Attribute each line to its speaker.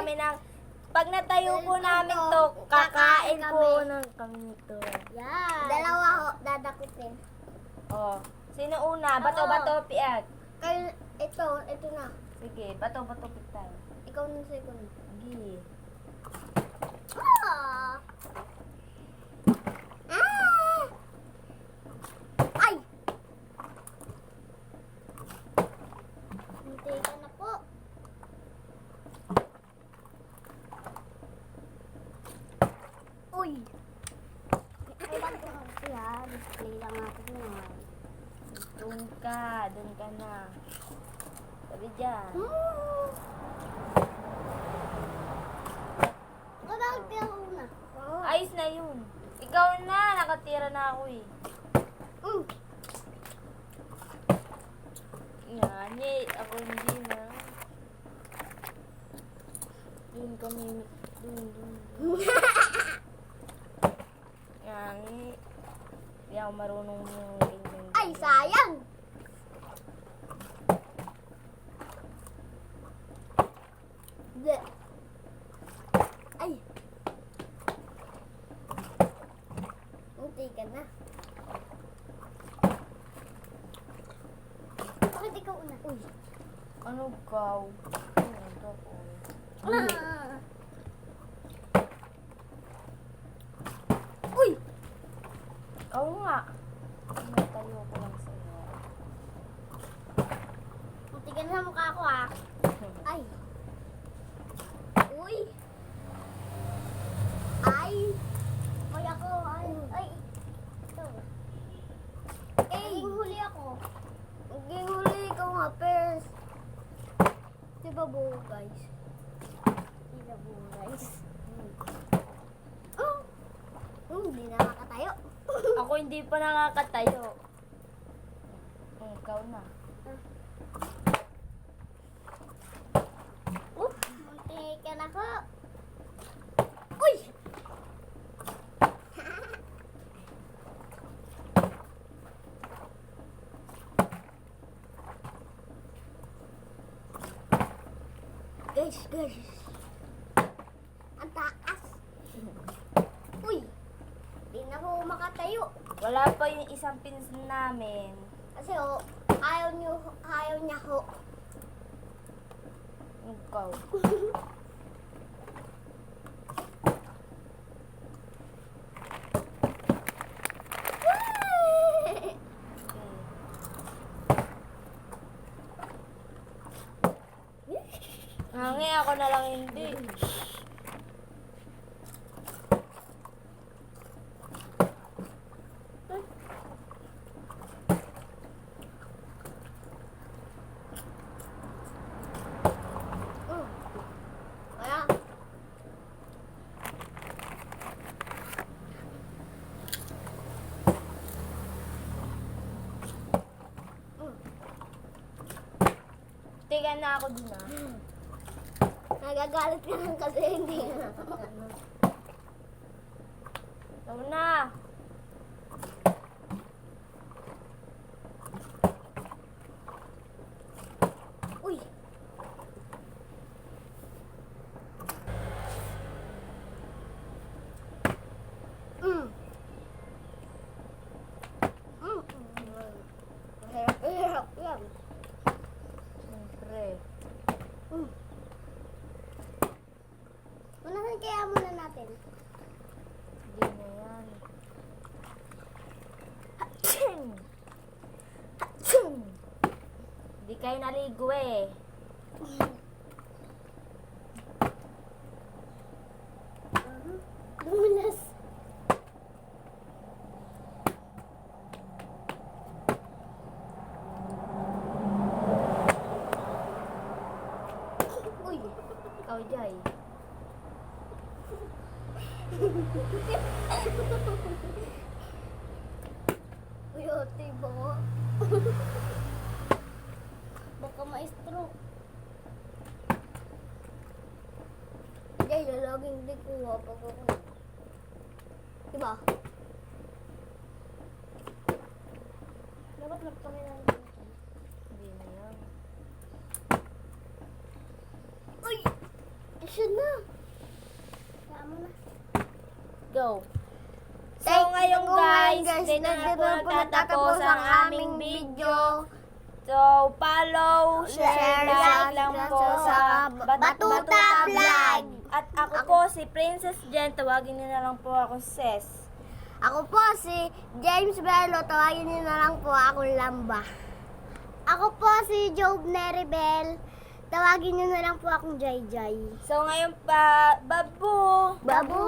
Speaker 1: namin ng... Pag natayo po namin to, kakain po ng kami nito.
Speaker 2: Yan. Dalawa ho, dadakutin.
Speaker 1: Oh. Sino una? Bato-bato, piag.
Speaker 2: Kayo, ito na.
Speaker 1: Sige, bato-bato kita.
Speaker 2: Ikaw na second.
Speaker 1: Sige.
Speaker 2: Ah! Ah! Ay! Hintay ka na po. Uy! Ay, ba't ko yan? Display lang natin yan.
Speaker 1: Doon ka na. Sabi dyan.
Speaker 2: Kadang ka una.
Speaker 1: Ayos na yun. Ikaw na, nakatira na ako eh. Yan eh, ako hindi na. Doon kami, doon. Yan eh. Hindi ako marunong yung ganyan.
Speaker 2: Ay, sayang! Hindi. Ay! Munti ka na. Bakit ikaw una? Uy!
Speaker 1: Ano gaw? Ano ko?
Speaker 2: Ah. Uy!
Speaker 1: Oo nga. Natayo ko lang sa'yo.
Speaker 2: Munti ka na sa mukha ko ah. Ay! Uy! Ay! Ay ako! Ay! Ay! Ito. Naging huli ako. Naging huli ikaw nga, Pers. Diba buo, guys? Diba buo, guys? Oh! Hindi na makatayo.
Speaker 1: Ako hindi pa nakakatayo. Ikaw na.
Speaker 2: Munti ka na ko. Uy! Guys. Ang taas. Uy! Di na ko makatayo.
Speaker 1: Wala pa yung isang pins namin.
Speaker 2: Kasi ayaw niya ho.
Speaker 1: Ikaw. Hangi ako na lang hindi.
Speaker 2: Kaya,
Speaker 1: Tiga na ako dun ah.
Speaker 2: nagagalit ka lang kasi hindi na.
Speaker 1: Ikaw na.
Speaker 2: Uy! Hirap yan.
Speaker 1: Siyempre.
Speaker 2: Unahan kaya muna natin.
Speaker 1: Hindi na yan. Haching! Haching! Hindi kayo naligo eh.
Speaker 2: Dumulas. Uy!
Speaker 1: Ikaw, Jai.
Speaker 2: Uy, ate, baka. Baka ma-stroke. Jay, lalaging di kuha pag ako. Diba? Dapat nagpangin lang dito.
Speaker 1: Hindi na yan.
Speaker 2: Uy! Siya na!
Speaker 1: go. So
Speaker 2: Thank
Speaker 1: ngayon
Speaker 2: you,
Speaker 1: guys, dito na
Speaker 2: dito
Speaker 1: po nagtatapos ang aming video. So follow, share, like lang po sa
Speaker 2: Batuta Vlog.
Speaker 1: At ako po si Princess Jen, tawagin niyo na lang po ako Ses.
Speaker 2: Ako po si James Bello, tawagin niyo na lang po ako Lamba. Ako po si Job Neribel, tawagin niyo na lang po akong Jai Jai.
Speaker 1: So ngayon pa, babu!
Speaker 2: Babu!